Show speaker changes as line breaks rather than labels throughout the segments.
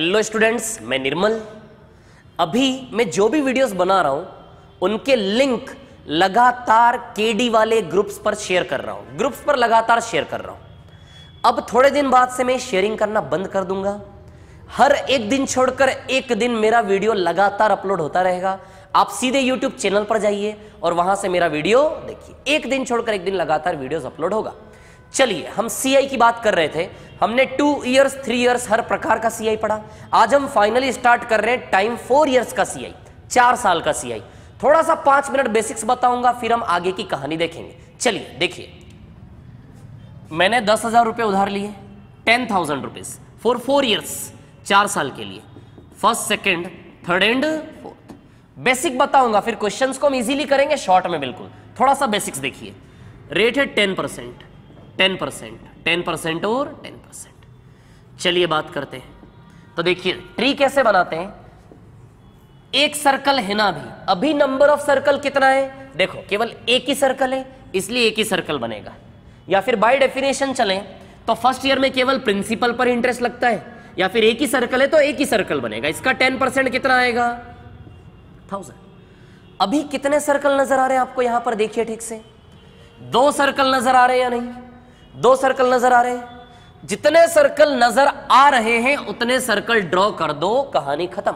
Hello students, मैं निर्मल। अभी मैं जो भी वीडियोस बना रहा हूं उनके लिंक लगातार केडी वाले ग्रुप्स पर शेयर कर रहा हूं, ग्रुप्स पर लगातार शेयर कर रहा हूं। अब थोड़े दिन बाद से मैं शेयरिंग करना बंद कर दूंगा। हर एक दिन छोड़कर एक दिन मेरा वीडियो लगातार अपलोड होता रहेगा। आप सीधे YouTube चैनल पर जाइए और वहां से मेरा वीडियो देखिए। एक दिन छोड़कर एक दिन लगातार वीडियोस अपलोड होगा। चलिए, हम CI की बात कर रहे थे। हमने 2 इयर्स 3 इयर्स हर प्रकार का CI पढ़ा। आज हम फाइनली स्टार्ट कर रहे हैं टाइम 4 इयर्स का CI, 4 साल का CI। थोड़ा सा 5 मिनट बेसिक्स बताऊंगा, फिर हम आगे की कहानी देखेंगे। चलिए देखिए, मैंने 10,000 रुपये उधार लिए, 10,000 रुपीज फॉर 4 इयर्स, 4 साल के लिए, first second third and fourth. Basic बताऊंगा, फिर क्वेश्चंस को हम इजीली करेंगे शॉर्ट में। बिल्कुल थोड़ा सा बेसिक्स देखिए। रेट है 10%, 10%, 10% और 10%। चलिए बात करते हैं। तो देखिए ट्री कैसे बनाते हैं। एक सर्कल है ना, अभी नंबर ऑफ सर्कल कितना है, देखो केवल एक ही सर्कल है इसलिए एक ही सर्कल बनेगा। या फिर बाय डेफिनेशन चलें तो फर्स्ट ईयर में केवल प्रिंसिपल पर इंटरेस्ट लगता है, या फिर एक ही सर्कल है तो एक ही सर्कल बनेगा। इसका 10% कितना आएगा, 1000। अभी कितने सर्कल नजर आ रहे हैं आपको यहां पर, देखिए ठीक से। 2 सर्कल नजर आ रहे हैं या नहीं, 2 सर्कल नजर आ रहे हैं। जितने सर्कल नजर आ रहे हैं उतने सर्कल ड्रॉ कर दो, कहानी खत्म।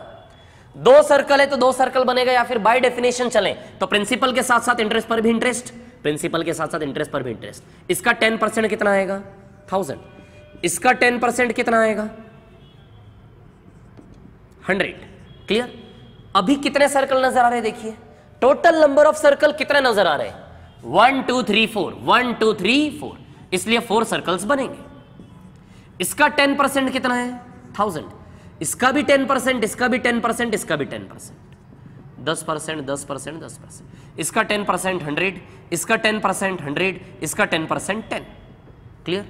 2 सर्कल है तो 2 सर्कल बनेगा, या फिर बाय डेफिनेशन चलें तो प्रिंसिपल के साथ साथ इंटरेस्ट पर भी इंटरेस्ट, प्रिंसिपल के साथ साथ इंटरेस्ट पर भी इंटरेस्ट। इसका 10% कितना आएगा, 1000। इसका 10% कितना आएगा, 100। क्लियर। अभी कितने सर्कल नजर आ रहे हैं, देखिए टोटल नंबर ऑफ सर्कल कितने नजर आ रहे हैं, 1 2 3 4, 1 2 3 4, इसलिए 4 सर्कल्स बनेंगे। इसका 10% कितना है, 1000। इसका भी 10%, इसका भी 10%, इसका भी 10%, 10%, 10%, 10%। इसका 10% 100, इसका 10% 100, इसका 10% 10। क्लियर।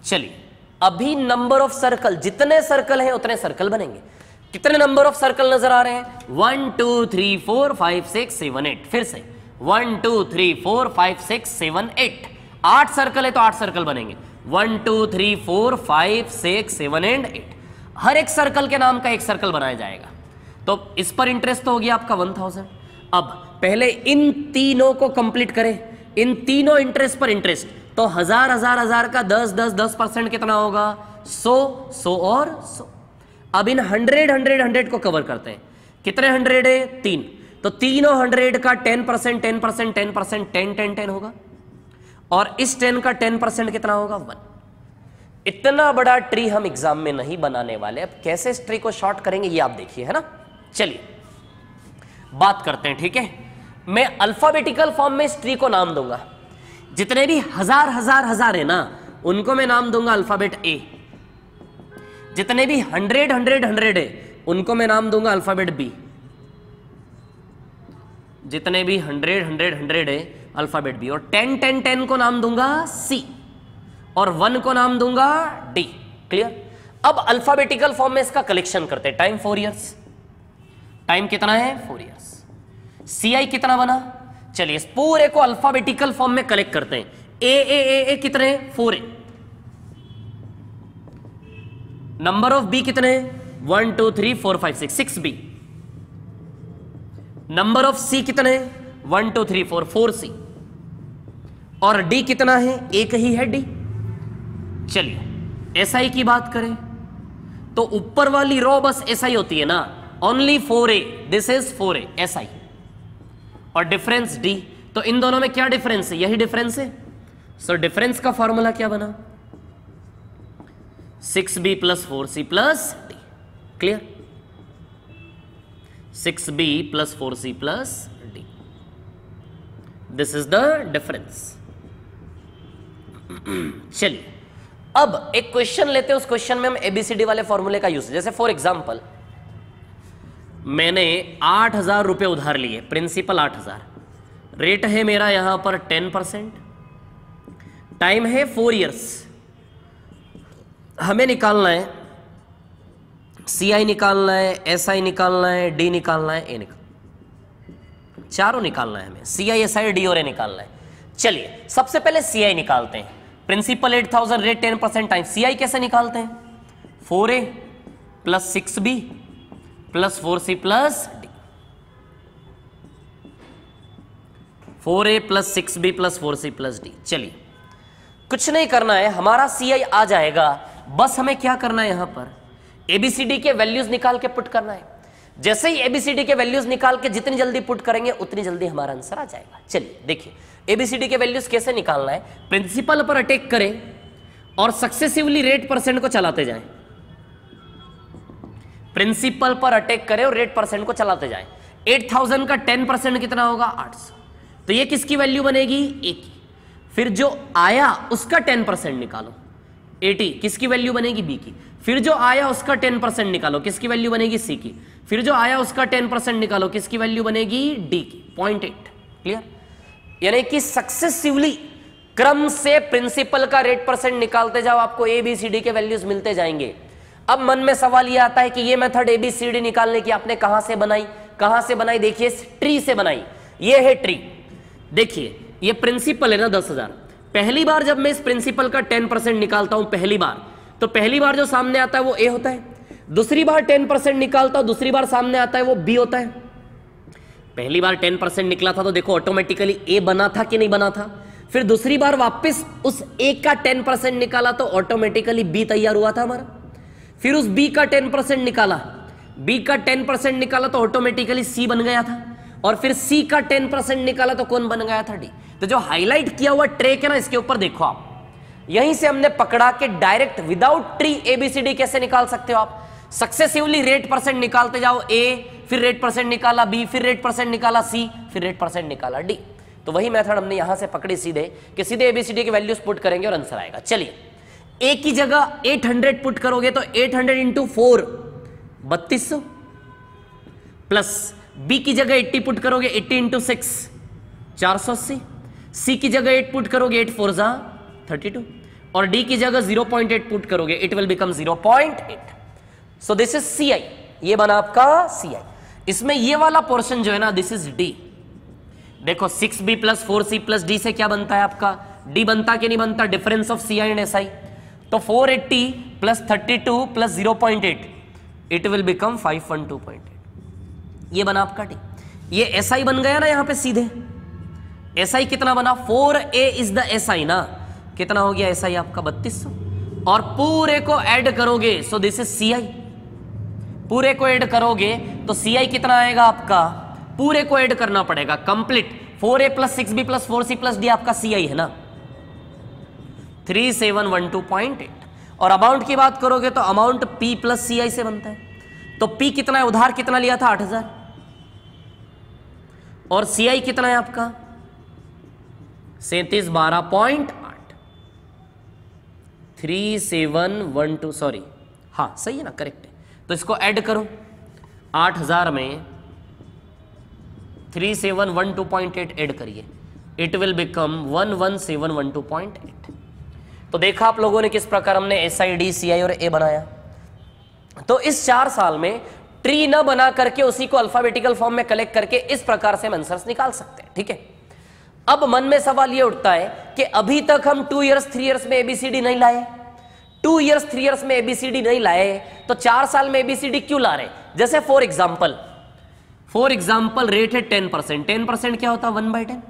चलिए, अभी नंबर ऑफ सर्कल, जितने सर्कल हैं उतने सर्कल बनेंगे। कितने नंबर ऑफ सर्कल नजर आ रहे हैं, 1 2 3 4 5 6 7 8। फिर से 1 2 3 4 5 6 7 8। 8 सर्कल है तो 8 सर्कल बनेंगे, 1 2 3 4 5 6 7 एंड 8। हर एक सर्कल के नाम का एक सर्कल बनाया जाएगा। तो इस पर इंटरेस्ट तो हो गया आपका 1000। अब पहले इन तीनों को कंप्लीट करें, इन तीनों इंटरेस्ट पर इंटरेस्ट। तो 1000 1000 1000 का 10 10 10% कितना होगा, 100 100 और 100। अब इन 100 100 100 को कवर करते हैं। कितने 100 है, 3। तो तीनों 100 का 10% 10% 10% 10 10 10 होगा, और इस 10 का 10% कितना होगा, 1। इतना बड़ा ट्री हम एग्जाम में नहीं बनाने वाले। अब कैसे इस ट्री को शॉर्ट करेंगे ये आप देखिए, है ना। चलिए बात करते हैं, ठीक है। मैं अल्फाबेटिकल फॉर्म में इस ट्री को नाम दूंगा। जितने भी 1000 1000 1000 है ना, उनको मैं नाम दूंगा अल्फाबेट A। जितने भी 100 100 100 है उनको मैं नाम दूंगा अल्फाबेट B। जितने भी 100 100 100 है अल्फाबेट B। और 10 10 10 को नाम दूंगा C, और 1 को नाम दूंगा D। क्लियर। अब अल्फाबेटिकल फॉर्म में इसका कलेक्शन करते हैं। टाइम 4 इयर्स, टाइम कितना है, 4 इयर्स। CI कितना बना, चलिए इस पूरे को अल्फाबेटिकल फॉर्म में कलेक्ट करते हैं। ए कितने, 4 है। नंबर ऑफ B कितने, 1 2 3 4 5 6, 6B। नंबर ऑफ C कितने, 1 2 3 4, 4C। और D कितना है, एक ही है D। चलिए SI की बात करें तो ऊपर वाली रो बस SI होती है ना, only 4A, this is 4A SI। और डिफरेंस D। तो इन दोनों में क्या डिफरेंस है, यही डिफरेंस है। सो डिफरेंस का फॉर्मूला क्या बना, 6B + 4C + D। Clear. 6B + 4C + D, this is the difference. चलिए अब एक क्वेश्चन लेते हैं। उस क्वेश्चन में हम ABCD वाले फॉर्मूले का यूज, जैसे फॉर एग्जांपल मैंने 8000 रुपये उधार लिए, प्रिंसिपल 8000, रेट है मेरा यहां पर 10%, टाइम है 4 इयर्स। हमें निकालना है CI निकालना है, SI निकालना है, D निकालना है, A निकालना, चारों निकालना है हमें। CI SI D और A निकालना है। चलिए सबसे पहले CI निकालते हैं। Principal 8000, rate 10%, time. CI कैसे निकालते हैं, 4a plus 6b plus 4c plus d, 4a plus 6b plus 4c plus d। चलिए कुछ नहीं करना है, हमारा CI आ जाएगा, बस हमें क्या करना है, यहां पर ABCD के वैल्यूज निकाल के पुट करना है। जैसे ही ABCD के वैल्यूज निकाल के जितनी जल्दी पुट करेंगे उतनी जल्दी हमारा आंसर आ जाएगा। चलिए देखिए ABCD के वैल्यूज कैसे निकालना है। प्रिंसिपल पर अटैक करें और सक्सेसिवली रेट परसेंट को चलाते जाएं। प्रिंसिपल पर अटैक करें और रेट परसेंट को चलाते जाएं। 8000 का 10% कितना होगा, 800। तो ये किसकी वैल्यू बनेगी, A की। फिर जो आया उसका 10% निकालो, 80 किसकी वैल्यू बनेगी, B की। फिर जो आया उसका 10% निकालो, किसकी वैल्यू बनेगी, C की। फिर जो आया उसका 10% निकालो, किसकी वैल्यू बनेगी, D की। 0.8। क्लियर? यानी कि सक्सेसिवली क्रम से प्रिंसिपल का रेट परसेंट निकालते जाओ, आपको ABCD के वैल्यूज मिलते जाएंगे। अब मन में सवाल यह आता है कि ये मेथड ABCD निकालने की आपने कहां से बनाई, कहां से बनाई? देखिए ट्री से बनाई। ये है ट्री। देखिए ये प्रिंसिपल है ना 10,000। पहली बार जब मैं इस प्रिंसिपल का 10% निकालता हूं पहली बार, तो पहली बार जो सामने आता है वो A होता है। दूसरी बार 10% निकालता हूं, दूसरी बार सामने आता है वो B होता है। पहली बार 10% निकला था तो देखो ऑटोमेटिकली A बना था कि नहीं बना था। फिर दूसरी बार वापस उस A का 10% निकाला तो ऑटोमेटिकली B तैयार हुआ था हमारा। फिर उस B का 10% निकाला, B का 10% निकाला तो ऑटोमेटिकली C बन गया था। और फिर C का 10% निकाला तो कौन बन गया था, D। तो जो हाईलाइट किया हुआ ट्रैक है ना, इसके ऊपर देखो आप, यहीं से हमने पकड़ा के डायरेक्ट विदाउट ट्री ABCD कैसे निकाल सकते हो आप। सक्सेसिवली रेट परसेंट निकालते जाओ, A फिर रेट परसेंट निकाला, B फिर रेट परसेंट निकाला, C फिर रेट परसेंट निकाला, D। तो वही मेथड हमने यहां से पकड़ी सीधे कि सीधे ABCD के वैल्यूज पुट करेंगे और आंसर आएगा। चलिए A की जगह 800 पुट करोगे तो 800 इंटू 4 3200 प्लस B की जगह 80 पुट करोगे 80 इंटू 6 480। C की जगह 8 पुट करोगे 8 4 जा 32 और D की जगह 0.8 पुट करोगे it will become 0.8। So this is CI। ये बना आपका CI। इसमें ये वाला पोर्शन जो है ना, दिस इज D। देखो 6B plus 4C plus D से क्या बनता है आपका, D बनता कि नहीं बनता, difference of CI and SI। तो 480 plus 32 plus 0.8 it will become 512.8। ये बना आपका D। ये SI बन गया ना यहां पे सीधे। SI कितना बना, 4A इज द SI ना, कितना हो गया SI आपका 3200 और पूरे को ऐड करोगे, सो दिस इज CI। पूरे को ऐड करोगे तो CI कितना आएगा आपका, पूरे को ऐड करना पड़ेगा complete. 4A plus 6B plus 4C plus D आपका CI है ना 3712.8। और अमाउंट की बात करोगे तो अमाउंट P प्लस CI से बनता है। तो P कितना है, उधार कितना लिया था 8000 और CI कितना है आपका 3712.8। 3712 सॉरी, हाँ सही है ना, करेक्ट है। तो इसको ऐड करो 8000 में 3712.8 ऐड करिए, इट विल बिकम 11712.8। तो देखा आप लोगों ने किस प्रकार हमने SID CI और A बनाया। तो इस 4 साल में ट्री न बना करके उसी को अल्फाबेटिकल फॉर्म में कलेक्ट करके इस प्रकार से हम आंसर्स निकाल सकते हैं। ठीक है, अब मन में सवाल ये उठता है कि अभी तक हम 2 इयर्स 3 इयर्स में ABCD नहीं लाए, 2 इयर्स 3 इयर्स में ABCD नहीं लाए, तो 4 साल में ABCD क्यों ला रहे? जैसे फॉर एग्जाम्पल रेट है 10%। 10% क्या होता है 1/10।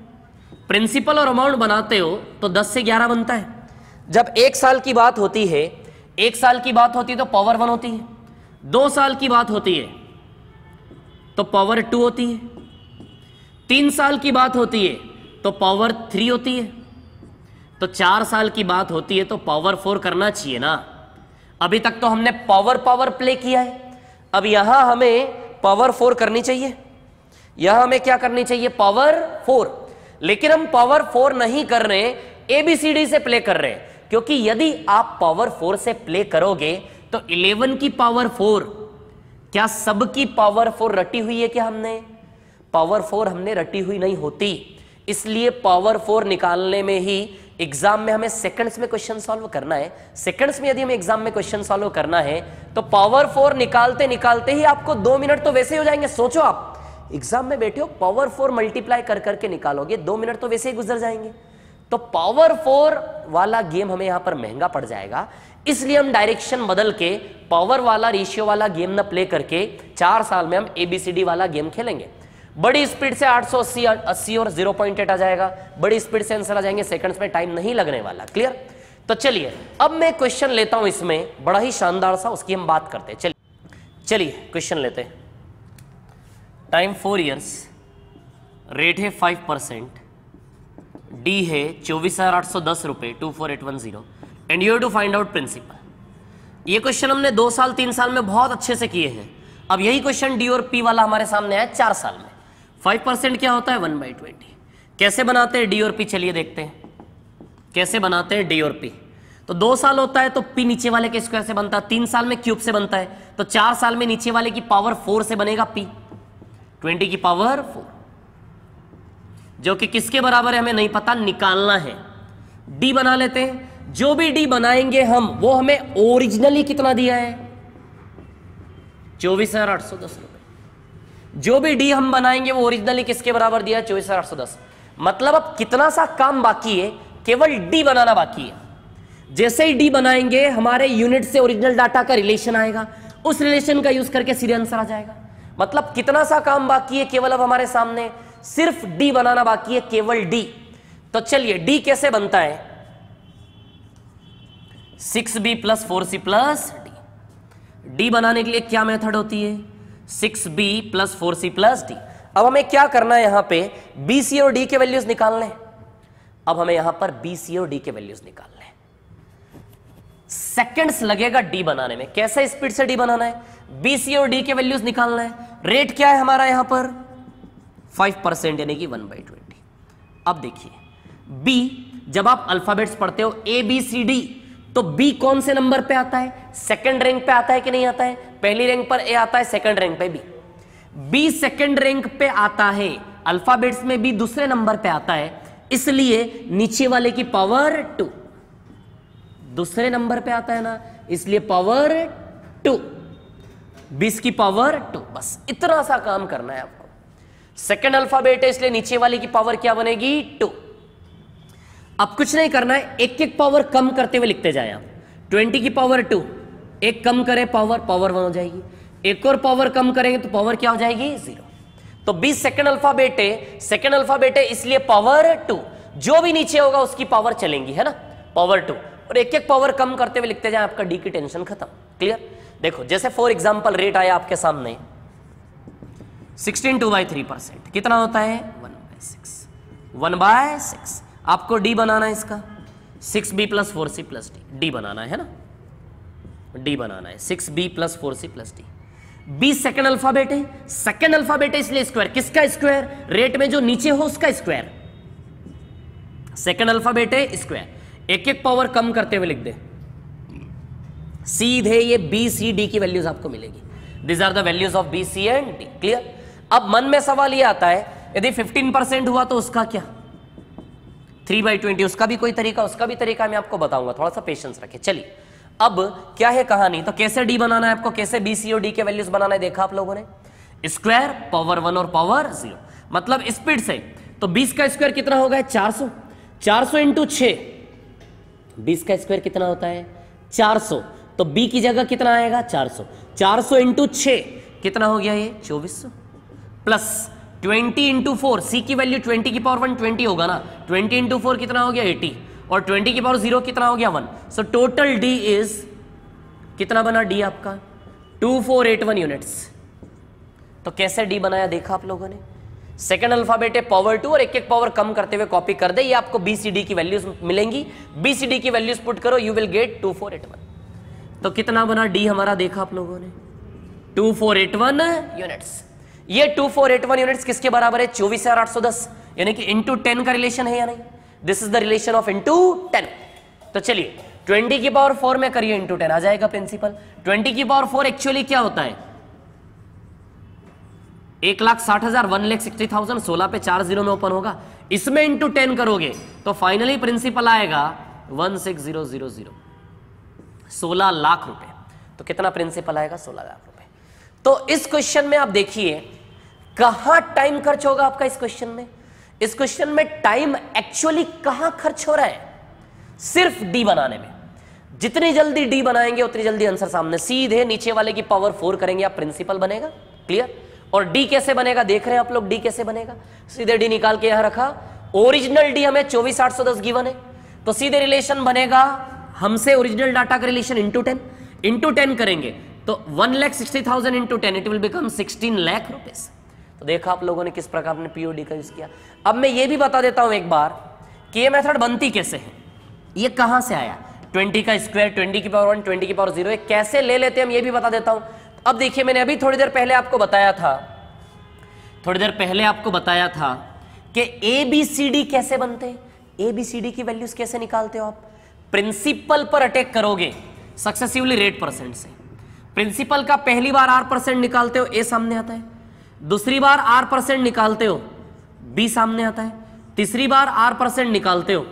प्रिंसिपल और अमाउंट बनाते हो तो 10 से 11 बनता है। जब 1 साल की बात होती है, 1 साल की बात होती है तो पावर 1 होती है। 2 साल की बात होती है तो पावर 2 होती है। 3 साल की बात होती है तो पावर 3 होती है। तो 4 साल की बात होती है तो पावर 4 करना चाहिए ना। अभी तक तो हमने पावर प्ले किया है, अब यहां हमें पावर 4 करनी चाहिए। यहां हमें क्या करनी चाहिए, पावर 4। लेकिन हम पावर 4 नहीं कर रहे, ABCD से प्ले कर रहे हैं। क्योंकि यदि आप पावर 4 से प्ले करोगे तो 11 की पावर 4, क्या सबकी पावर 4 रटी हुई है क्या हमने? पावर 4 हमने रटी हुई नहीं होती। इसलिए पावर 4 निकालने में ही एग्जाम में हमें सेकंड्स में क्वेश्चन सॉल्व करना है। सेकंड्स में यदि हमें एग्जाम में क्वेश्चन सॉल्व करना है तो पावर 4 निकालते निकालते ही आपको 2 मिनट तो वैसे ही हो जाएंगे। सोचो आप एग्जाम में बैठे हो, पावर 4 मल्टीप्लाई कर करके निकालोगे, 2 मिनट तो वैसे ही गुजर जाएंगे। तो पावर 4 वाला गेम हमें यहां पर महंगा पड़ जाएगा, इसलिए हम डायरेक्शन बदल के पावर वाला रेशियो वाला गेम ना प्ले करके 4 साल में हम ABCD वाला गेम खेलेंगे। बड़ी स्पीड से 880 और 0.8 आ जाएगा, बड़ी स्पीड से आंसर आ जाएंगे, सेकंड्स में टाइम नहीं लगने वाला। क्लियर? तो चलिए अब मैं क्वेश्चन लेता हूं इसमें बड़ा ही शानदार सा, उसकी हम बात करते हैं। चलिए क्वेश्चन लेते हैं। टाइम 4 इयर्स, रेट है 5%, डी है 24,810 रुपए 24810 and you have to find out principal. ये क्वेश्चन हमने 2 साल 3 साल में बहुत अच्छे से किए हैं। अब यही क्वेश्चन डी और पी वाला हमारे सामने आया 4 साल में। 5% क्या होता है? 1/20। कैसे बनाते हैं डी और पी? चलिए देखते हैं कैसे बनाते हैं डी और पी। तो 2 साल होता है तो पी नीचे वाले के स्क्वायर से बनता है, 3 साल में क्यूब से बनता है, तो 4 साल में नीचे वाले की पावर 4 से बनेगा पी, 20 की पावर 4, जो कि किसके बराबर है हमें नहीं पता, निकालना है। डी बना लेते हैं। जो भी डी बनाएंगे हम, वो हमें ओरिजिनली कितना दिया है? 24,810 रुपए। जो भी डी हम बनाएंगे वो ओरिजिनली किसके बराबर दिया है? 24,810। मतलब अब कितना सा काम बाकी है, केवल डी बनाना बाकी है। जैसे ही डी बनाएंगे हमारे यूनिट से ओरिजिनल डाटा का रिलेशन आएगा, उस रिलेशन का यूज करके सीधे आंसर आ जाएगा। मतलब कितना सा काम बाकी है, केवल अब हमारे सामने सिर्फ डी बनाना बाकी है, केवल डी। तो चलिए डी कैसे बनता है? 6b + 4c + d। डी बनाने के लिए क्या मेथड होती है? 6b + 4c + d। अब हमें क्या करना है? यहां पे बी, सी और डी के वैल्यूज निकालने हैं। अब हमें यहां पर बी, सी और डी के वैल्यूज निकालने हैं। सेकंड्स लगेगा डी बनाने में। कैसे स्पीड से डी बनाना है? बी, सी और डी के वैल्यूज निकालना है। रेट क्या है हमारा यहां पर? 5% यानी कि 1/20। अब देखिए बी, जब आप अल्फाबेट्स पढ़ते हो ABCD, तो बी कौन से नंबर पे आता है? सेकंड रैंक पे आता है कि नहीं आता है? पहली रैंक पर ए आता है, सेकंड रैंक पे बी। बी सेकंड रैंक पे आता है, अल्फाबेट्स में बी दूसरे नंबर पे आता है, इसलिए नीचे वाले की पावर 2। दूसरे नंबर पे आता है ना, इसलिए पावर 2, 20 की पावर 2। बस इतना सा काम करना है आपको। सेकंड अल्फाबेट है, इसलिए नीचे वाले की पावर क्या बनेगी? 2। अब कुछ नहीं करना है, एक एक पावर कम करते हुए लिखते जाए आप। 20 की पावर 2, एक कम करे पावर 1 हो जाएगी, एक और पावर कम करेंगे तो पावर क्या हो जाएगी? 0। तो 20 सेकंड अल्फाबेट है, सेकंड अल्फाबेट है, इसलिए पावर 2। जो भी नीचे होगा उसकी पावर चलेंगी, है ना, पावर 2। और एक एक पावर कम करते हुए लिखते जाए, आपका डी की टेंशन खत्म। क्लियर? देखो जैसे फॉर एग्जाम्पल रेट आया आपके सामने 16 2/3%, कितना होता है? 1/6। 1/6 आपको डी बनाना है इसका। 6b + 4c + d। डी बनाना है ना, डी बनाना है। 6b + 4c + d। B second alphabet है, सेकंड अल्फाबेट है इसलिए स्क्वायर। किसका स्क्वायर? रेट में जो नीचे हो उसका स्क्वायर। सेकंड अल्फाबेट है, स्क्वायर। एक एक पावर कम करते हुए लिख दे, सीधे ये बी, सी, डी की वैल्यूज आपको मिलेगी। This are the values of B, C and D. Clear? अब मन में सवाल ये आता है, यदि 15% हुआ तो उसका क्या? 3/20। उसका भी कोई तरीका? उसका भी तरीका मैं आपको बताऊंगा, थोड़ा सा पेशेंस रखें। चलिए अब क्या है कहानी, तो कैसे डी बनाना है आपको, कैसे बी, सी और डी के वैल्यूज बनाना है, देखा आप लोगों ने। स्क्वायर, पावर 1 और पावर 0, मतलब स्पीड से। तो 20 का स्क्वायर कितना होगा? 400। 400 × 6, 20 का स्क्वायर कितना होता है? 400। तो बी की जगह कितना आएगा? 400। 400 × 6 कितना हो गया? ये 2400 प्लस 20 × 4, सी की वैल्यू 20 की पावर 1 20 होगा ना, 20 × 4 कितना हो गया? 80, और 20 की पावर 0 कितना हो गया? 1। सो टोटल डी इज कितना बना? डी आपका 2481 यूनिट्स। तो कैसे डी बनाया देखा आप लोगों ने। सेकंड अल्फाबेट है, पावर 2, और एक एक पावर कम करते हुए कॉपी कर दे, ये आपको बी, सी, डी की वैल्यूज मिलेंगी। बी, सी, डी की वैल्यूज पुट करो, यू विल गेट 2481। तो कितना बना डी हमारा देखा आप लोगों ने? 2481 यूनिट्स। ये 2481 यूनिट्स किसके बराबर है? 24,810, यानी कि इंटू 10 का रिलेशन है या नहीं? This is the relation of into 10। तो चलिए 20 की पावर 4 में करिए इंटू 10, आ जाएगा प्रिंसिपल। 20 की पावर 4 एक्चुअली क्या होता है? 1,60,000, 1,60,000, 16 पे 4 0 में ओपन होगा, इसमें इंटू 10 करोगे तो फाइनली प्रिंसिपल आएगा 16000, 16 लाख रुपए। तो कितना प्रिंसिपल आएगा? 16 लाख रुपए। तो इस क्वेश्चन में आप देखिए कहां टाइम खर्च होगा आपका। इस क्वेश्चन में इस क्वेश्चन में टाइम एक्चुअली कहां खर्च हो रहा है? सिर्फ डी बनाने में। जितनी जल्दी डी बनाएंगे उतनी जल्दी आंसर सामने, सीधे नीचे वाले की पावर 4 करेंगे, आप प्रिंसिपल बनेगा। क्लियर? और डी कैसे बनेगा देख रहे हैं आप लोग, डी कैसे बनेगा? सीधे डी निकाल के यहां रखा, ओरिजिनल डी हमें 24,810 गिवन है, तो सीधे रिलेशन बनेगा हमसे ओरिजिनल डाटा का रिलेशन इंटू 10 करेंगे तो 1,60,000 into 10 it will become 16 lakh rupees. तो देखा आप लोगों ने किस प्रकार ने पीओडी का यूज किया। अब मैं ये भी बता देता हूं एक बार कि ये मेथड बनती कैसे है, ये कहां से आया, 20 का स्क्वायर, 20 की पावर 1, 20 की पावर 0, कैसे ले लेते हैं हम ये भी बता देता हूं। अब देखिए मैंने अभी थोड़ी देर पहले आपको बताया था कि ABCD कैसे बनते हैं, ABCD की वैल्यूज कैसे निकालते हो आप? प्रिंसिपल पर अटैक करोगे सक्सेसिवली रेट परसेंट से। प्रिंसिपल का पहली बार R% निकालते हो, A सामने आता है, दूसरी बार R% निकालते हो, B सामने आता है, तीसरी बार R% निकालते हो,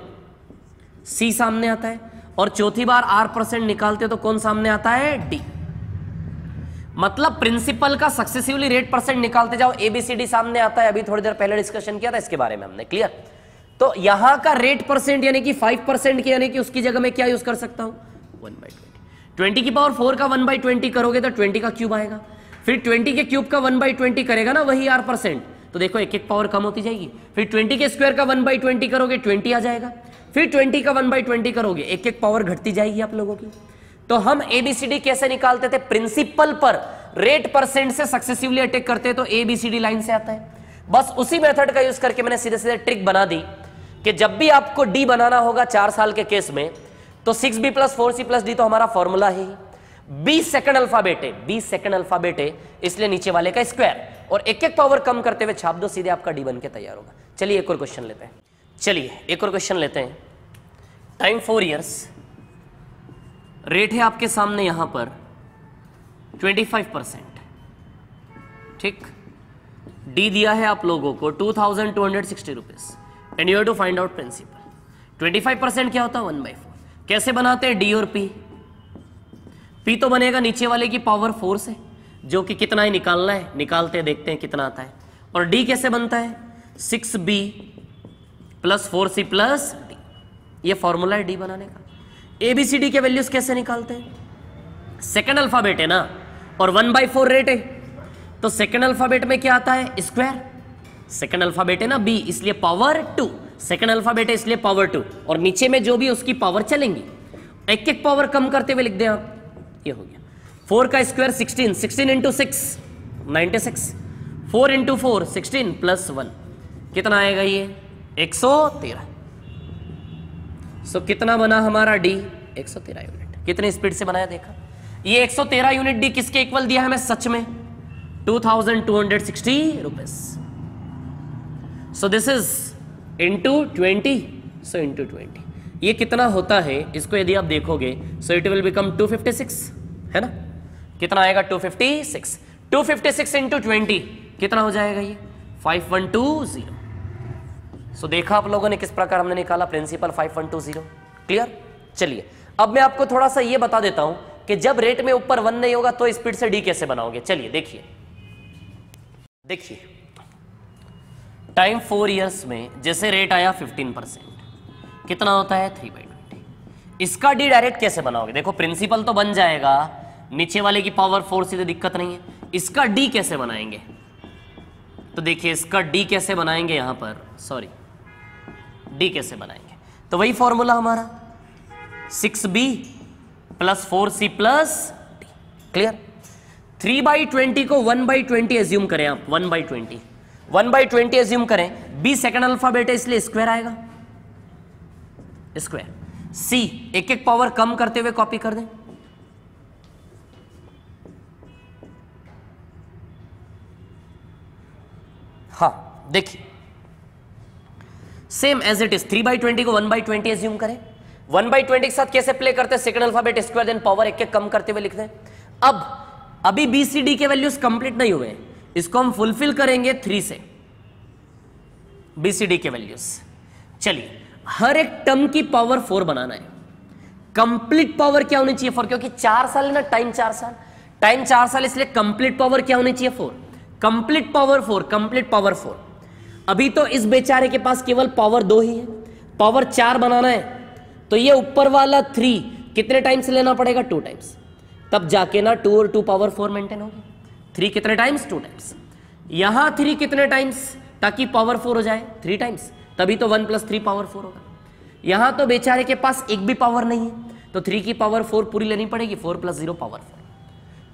C सामने आता है, और चौथी बार R% निकालते हो तो कौन सामने आता है? D। मतलब प्रिंसिपल का सक्सेसिवली रेट परसेंट निकालते जाओ, ABCD सामने आता है। अभी थोड़ी देर पहले डिस्कशन किया था इसके बारे में हमने, क्लियर? तो यहां का रेट परसेंट यानी कि 5% की, यानी कि उसकी जगह मैं क्या यूज कर सकता हूं? 1/20। 20 की पावर 4 का 1/20 करोगे तो 20 का क्यूब आएगा, फिर 20 के क्यूब का 1/20 करेगा ना वही R%, तो देखो एक एक पावर कम होती जाएगी। फिर 20 के स्क्वायर का 1/20 करोगे 20 आ जाएगा, फिर 20 का 1/20 करोगे, एक एक पावर घटती जाएगी आप लोगों की। तो हम ABCD कैसे निकालते थे? प्रिंसिपल पर रेट परसेंट से सक्सेसिवली अटैक करते तो ABCD लाइन से आता है। बस उसी मेथड का यूज करके मैंने सीधे सीधे ट्रिक बना दी कि जब भी आपको D बनाना होगा 4 साल के केस में तो 6B + 4C + D तो हमारा फॉर्मूला है। B सेकंड अल्फाबेट है, इसलिए नीचे वाले का स्क्वायर, और एक एक पावर कम करते हुए छाप दो, सीधे आपका D बन के तैयार होगा। चलिए एक और क्वेश्चन लेते हैं। टाइम 4 इयर्स, रेट है आपके सामने यहां पर 25%, ठीक। डी दिया है आप लोगों को 2,260 rupees and you have to find out principal. 25% क्या होता है? 1/4। कैसे बनाते हैं डी और पी? पी तो बनेगा नीचे वाले की पावर 4 से, जो कि कितना ही निकालना है, निकालते हैं देखते हैं कितना आता है। और डी कैसे बनता है? 6B + 4C + D, ये फॉर्मूला है डी बनाने का। ABCD के वैल्यूज कैसे निकालते हैं? सेकंड अल्फाबेट है ना, और 1/4 रेट है, तो सेकंड अल्फाबेट में क्या आता है? स्क्वायर। सेकंड अल्फाबेट है ना B, इसलिए पावर 2, सेकंड अल्फाबेट है इसलिए पावर 2, और नीचे में जो भी उसकी पावर चलेंगी, एक एक पावर कम करते हुए लिख दें आप। ये हो गया 4 का स्क्वायर 16, 16 × 6 96, 4 × 4 16 + 1 कितना आएगा? ये 113। सो कितना बना हमारा डी? 113 यूनिट। कितनी स्पीड से बनाया देखा? ये 113 यूनिट डी किसके इक्वल दिया है हमें? सच में 2,260 rupees. So this is into 20, so into 20 ये कितना होता है? इसको यदि आप देखोगे सो इट विल बिकम 256, है ना? कितना आएगा? 256। 256 इंटू 20 कितना हो जाएगा? ये 5120। सो देखा आप लोगों ने किस प्रकार हमने निकाला प्रिंसिपल 5120। क्लियर? चलिए अब मैं आपको थोड़ा सा ये बता देता हूं कि जब रेट में ऊपर 1 नहीं होगा तो स्पीड से डी कैसे बनाओगे। चलिए देखिए टाइम 4 इयर्स में जैसे रेट आया 15%, कितना होता है? 3/20। इसका डी डायरेक्ट कैसे बनाओगे? देखो प्रिंसिपल तो बन जाएगा, नीचे वाले की पावर 4 से तो दिक्कत नहीं है। इसका डी कैसे बनाएंगे? तो देखिए इसका डी कैसे बनाएंगे, यहां पर सॉरी डी कैसे बनाएंगे? तो वही फॉर्मूला हमारा 6B + 4C + D। क्लियर? 3/20 को 1/20 एज्यूम करें आप, 1/20 एज्यूम करें। B सेकंड अल्फाबेट है इसलिए स्क्वायर आएगा, स्क्वायर। C एक एक पावर कम करते हुए कॉपी कर दें। हाँ देखिए सेम एज इट इज 3/20 को 1/20 एज्यूम करें। 1/20 के साथ कैसे प्ले करते हैं? Second alphabet square, then power एक एक कम करते हुए लिखते हैं। अब अभी BCD के वैल्यूज कंप्लीट नहीं हुए, इसको हम फुलफिल करेंगे 3 से BCD के वैल्यूज। चलिए हर एक टर्म की पावर 4 बनाना है। कंप्लीट पावर क्या होनी चाहिए 4? क्योंकि 4 साल है ना, टाइम 4 साल, इसलिए कंप्लीट पावर क्या होनी चाहिए 4। Complete power 4, complete power 4। अभी तो इस बेचारे के पास केवल पावर 2 ही है, पावर 4 बनाना है तो ये ऊपर वाला 3 कितने टाइम्स लेना पड़ेगा? 2 टाइम्स, तब जाके ना 2 और 2 पावर 4 मेंटेन होगी। 3 कितने टाइम्स? 2 टाइम्स। यहां 3 कितने टाइम्स ताकि पावर 4 हो जाए? 3 टाइम्स, तभी तो 1 + 3 पावर 4 होगा। यहां तो बेचारे के पास एक भी पावर नहीं है तो 3 की पावर 4 पूरी लेनी पड़ेगी, 4 + 0 पावर 4।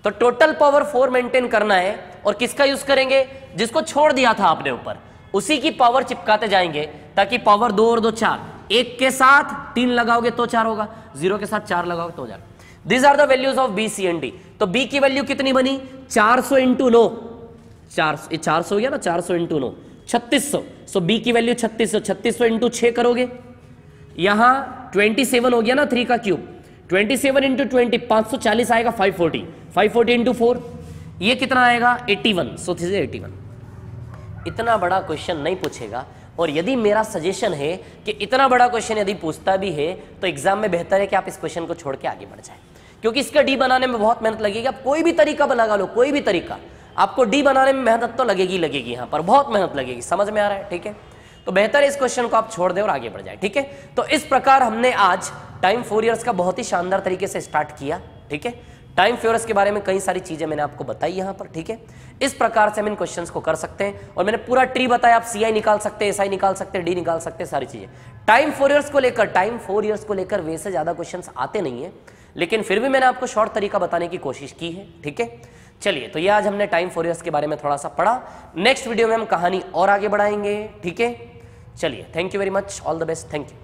तो टोटल पावर 4 मेंटेन करना है और किसका यूज करेंगे? जिसको छोड़ दिया था आपने ऊपर, उसी की पावर चिपकाते जाएंगे ताकि पावर 2 और 2 4, 1 के साथ 3 लगाओगे तो 4 होगा, 0 के साथ 4 लगाओगे तो हो जाएगा। These are the values of B, C and D। तो B की वैल्यू कितनी बनी? 400 × 9, 400 हो गया ना, 400 × 9 3600। सो B की वैल्यू 3600, 3600 × 6 करोगे, यहां 27 हो गया ना 3 का क्यूब, 27 × 20 540 आएगा, 540, 540 × 4 ये कितना आएगा? 81। So this is 81। इतना बड़ा क्वेश्चन नहीं पूछेगा, और यदि मेरा सजेशन है कि इतना बड़ा क्वेश्चन यदि पूछता भी है तो एग्जाम में बेहतर है कि आप इस क्वेश्चन को छोड़ के आगे बढ़ जाए, क्योंकि इसका डी बनाने में बहुत मेहनत लगेगी। आप कोई भी तरीका लगा लो, कोई भी तरीका, आपको डी बनाने में मेहनत तो लगेगी लगेगी, यहाँ पर बहुत मेहनत लगेगी। समझ में आ रहा है? ठीक है, तो बेहतर है इस क्वेश्चन को आप छोड़ दें और आगे बढ़ जाए। ठीक है, तो इस प्रकार हमने आज टाइम फोरियर्स का बहुत ही शानदार तरीके से स्टार्ट किया। ठीक है, टाइम फोरियर्स के बारे में कई सारी चीजें मैंने आपको बताई यहाँ पर। ठीक है, इस प्रकार से हम इन क्वेश्चंस को कर सकते हैं, और मैंने पूरा ट्री बताया। आप CI निकाल सकते हैं, SI निकाल सकते हैं, D निकाल सकते हैं, सारी चीजें। टाइम फोरियर्स को लेकर वैसे ज्यादा क्वेश्चंस आते नहीं है, लेकिन फिर भी मैंने आपको शॉर्ट तरीका बताने की कोशिश की है। ठीक है, चलिए, तो ये आज हमने टाइम फोरियर्स के बारे में थोड़ा सा पढ़ा। नेक्स्ट वीडियो में हम कहानी और आगे बढ़ाएंगे। ठीक है, चलिए, thank you very much, all the best, thank you.